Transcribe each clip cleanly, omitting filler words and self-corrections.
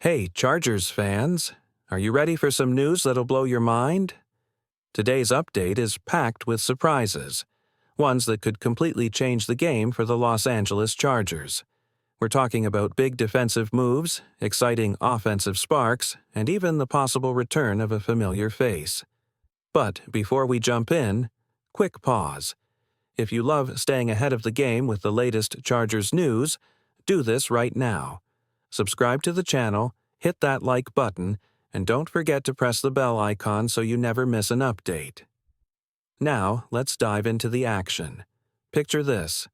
Hey, Chargers fans! Are you ready for some news that'll blow your mind? Today's update is packed with surprises, ones that could completely change the game for the Los Angeles Chargers. We're talking about big defensive moves, exciting offensive sparks, and even the possible return of a familiar face. But before we jump in, quick pause. If you love staying ahead of the game with the latest Chargers news, do this right now. Subscribe to the channel, hit that like button, and don't forget to press the bell icon so you never miss an update. Now, let's dive into the action. Picture this: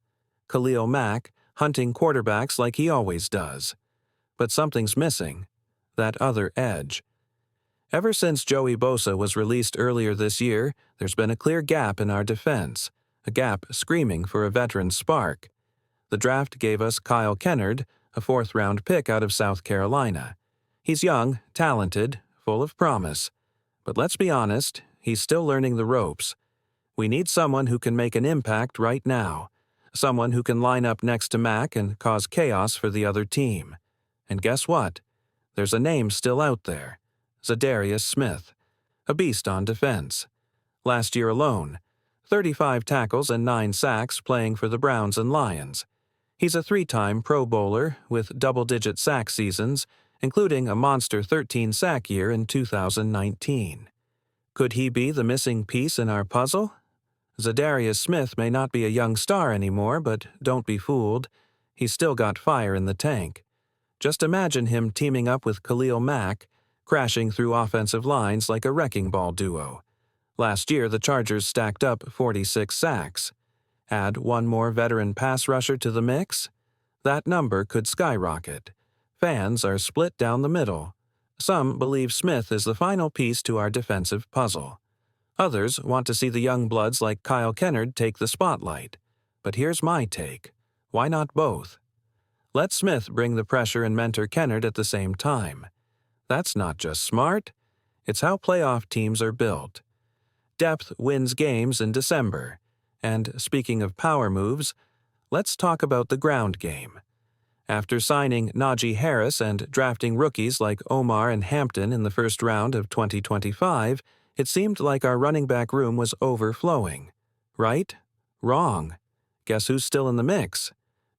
Khalil Mack hunting quarterbacks like he always does. But something's missing: that other edge. Ever since Joey Bosa was released earlier this year, there's been a clear gap in our defense, a gap screaming for a veteran spark. The draft gave us Kyle Kennard, a fourth-round pick out of South Carolina. He's young, talented, full of promise. But let's be honest, he's still learning the ropes. We need someone who can make an impact right now, someone who can line up next to Mack and cause chaos for the other team. And guess what? There's a name still out there: Za'Darius Smith, a beast on defense. Last year alone, 35 tackles and 9 sacks playing for the Browns and Lions. He's a 3-time Pro Bowler with double-digit sack seasons, including a monster 13-sack year in 2019. Could he be the missing piece in our puzzle? Za'Darius Smith may not be a young star anymore, but don't be fooled. He's still got fire in the tank. Just imagine him teaming up with Khalil Mack, crashing through offensive lines like a wrecking ball duo. Last year, the Chargers stacked up 46 sacks. Add one more veteran pass rusher to the mix, that number could skyrocket. Fans are split down the middle. Some believe Smith is the final piece to our defensive puzzle. Others want to see the young bloods like Kyle Kennard take the spotlight. But here's my take: why not both? Let Smith bring the pressure and mentor Kennard at the same time. That's not just smart, it's how playoff teams are built. Depth wins games in December. And speaking of power moves, let's talk about the ground game. After signing Najee Harris and drafting rookies like Omar and Hampton in the first round of 2025, it seemed like our running back room was overflowing. Right? Wrong. Guess who's still in the mix?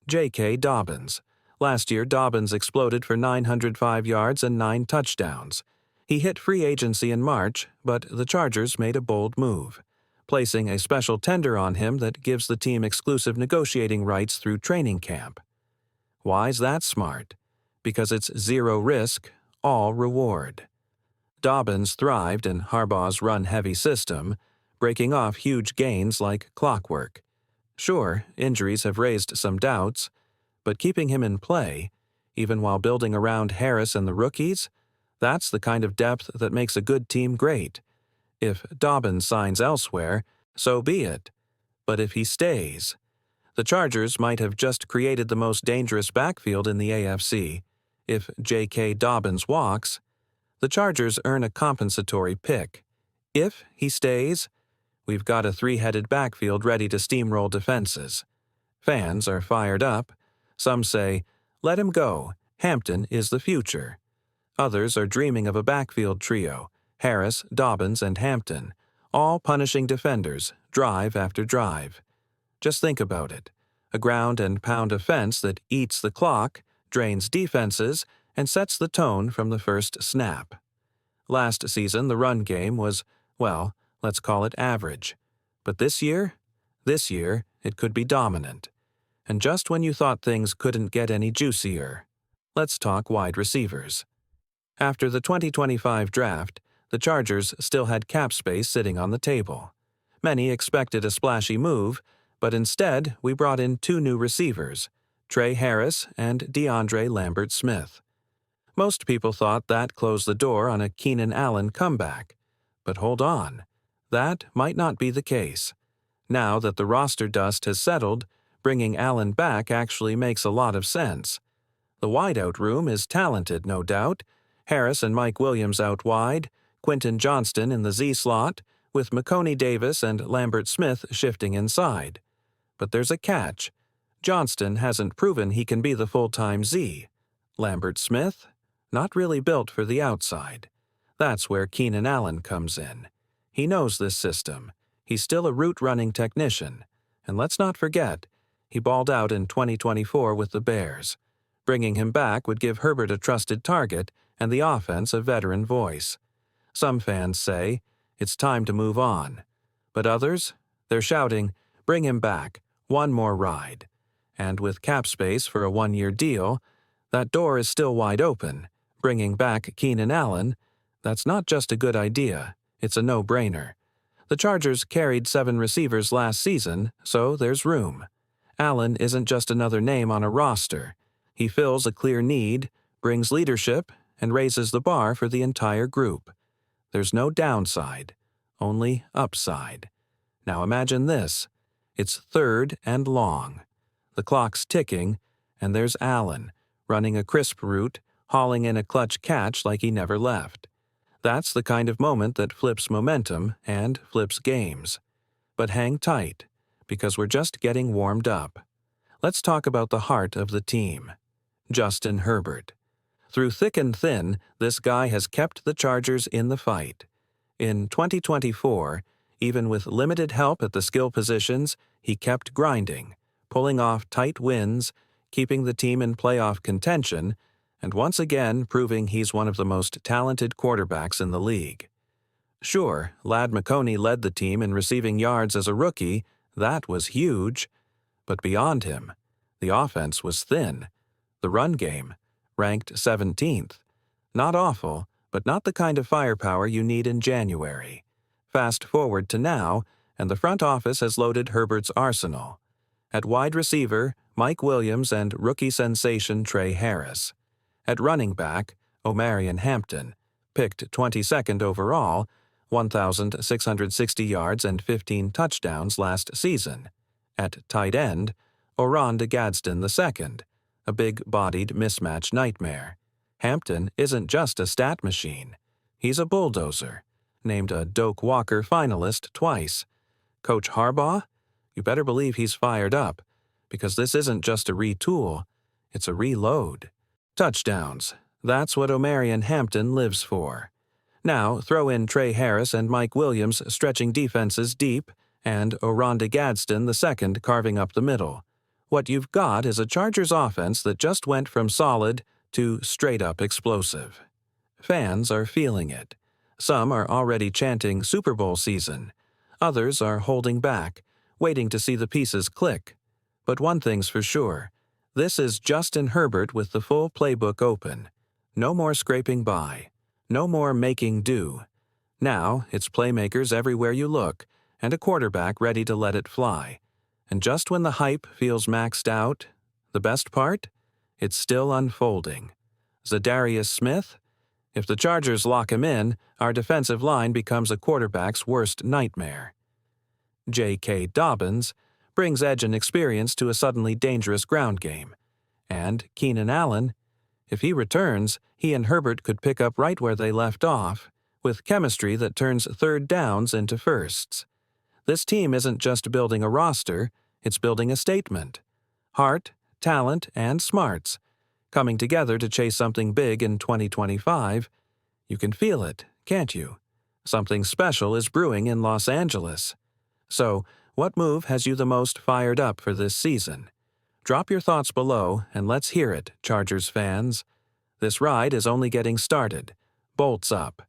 J.K. Dobbins. Last year, Dobbins exploded for 905 yards and 9 touchdowns. He hit free agency in March, but the Chargers made a bold move, placing a special tender on him that gives the team exclusive negotiating rights through training camp. Why's that smart? Because it's zero risk, all reward. Dobbins thrived in Harbaugh's run-heavy system, breaking off huge gains like clockwork. Sure, injuries have raised some doubts, but keeping him in play, even while building around Harris and the rookies, that's the kind of depth that makes a good team great. If Dobbins signs elsewhere, so be it. But if he stays, the Chargers might have just created the most dangerous backfield in the AFC. If J.K. Dobbins walks, the Chargers earn a compensatory pick. If he stays, we've got a 3-headed backfield ready to steamroll defenses. Fans are fired up. Some say, let him go, Hampton is the future. Others are dreaming of a backfield trio: Harris, Dobbins, and Hampton, all punishing defenders, drive after drive. Just think about it: a ground-and-pound offense that eats the clock, drains defenses, and sets the tone from the first snap. Last season, the run game was, well, let's call it average. But this year, it could be dominant. And just when you thought things couldn't get any juicier, let's talk wide receivers. After the 2025 draft, the Chargers still had cap space sitting on the table. Many expected a splashy move, but instead we brought in 2 new receivers, Trey Harris and DeAndre Lambert-Smith. Most people thought that closed the door on a Keenan Allen comeback. But hold on, that might not be the case. Now that the roster dust has settled, bringing Allen back actually makes a lot of sense. The wideout room is talented, no doubt. Harris and Mike Williams out wide, Quentin Johnston in the Z slot, with McConey Davis and Lambert-Smith shifting inside. But there's a catch. Johnston hasn't proven he can be the full-time Z. Lambert-Smith? not really built for the outside. That's where Keenan Allen comes in. He knows this system. He's still a route-running technician. And let's not forget, he balled out in 2024 with the Bears. Bringing him back would give Herbert a trusted target and the offense a veteran voice. Some fans say, it's time to move on. But others, they're shouting, bring him back, one more ride. And with cap space for a one-year deal, that door is still wide open. Bringing back Keenan Allen, that's not just a good idea, it's a no-brainer. The Chargers carried 7 receivers last season, so there's room. Allen isn't just another name on a roster. He fills a clear need, brings leadership, and raises the bar for the entire group. There's no downside, only upside. Now imagine this. It's 3rd and long. The clock's ticking, and there's Allen, running a crisp route, hauling in a clutch catch like he never left. That's the kind of moment that flips momentum and flips games. But hang tight, because we're just getting warmed up. Let's talk about the heart of the team. Justin Herbert. Through thick and thin, this guy has kept the Chargers in the fight. In 2024, even with limited help at the skill positions, he kept grinding, pulling off tight wins, keeping the team in playoff contention, and once again proving he's one of the most talented quarterbacks in the league. Sure, Ladd McCowney led the team in receiving yards as a rookie. That was huge. But beyond him, the offense was thin. The run game, ranked 17th. Not awful, but not the kind of firepower you need in January. Fast forward to now, and the front office has loaded Herbert's arsenal. At wide receiver, Mike Williams and rookie sensation Trey Harris. At running back, Omarion Hampton, picked 22nd overall, 1,660 yards and 15 touchdowns last season. At tight end, Oronde Gadsden II, a big-bodied mismatch nightmare. Hampton isn't just a stat machine. He's a bulldozer, named a Doak Walker finalist twice. Coach Harbaugh? You better believe he's fired up, because this isn't just a retool, it's a reload. Touchdowns. That's what Omarion Hampton lives for. Now, throw in Trey Harris and Mike Williams stretching defenses deep, and Oronde Gadsden II carving up the middle. What you've got is a Chargers offense that just went from solid to straight-up explosive. Fans are feeling it. Some are already chanting Super Bowl season. Others are holding back, waiting to see the pieces click. But one thing's for sure. This is Justin Herbert with the full playbook open. No more scraping by. No more making do. Now, it's playmakers everywhere you look, and a quarterback ready to let it fly. And just when the hype feels maxed out, the best part? It's still unfolding. Zadarius Smith? If the Chargers lock him in, our defensive line becomes a quarterback's worst nightmare. J.K. Dobbins brings edge and experience to a suddenly dangerous ground game. And Keenan Allen, if he returns, he and Herbert could pick up right where they left off, with chemistry that turns third downs into firsts. This team isn't just building a roster, it's building a statement. Heart, talent, and smarts, coming together to chase something big in 2025. You can feel it, can't you? Something special is brewing in Los Angeles. So, what move has you the most fired up for this season? Drop your thoughts below and let's hear it, Chargers fans. This ride is only getting started. Bolts up.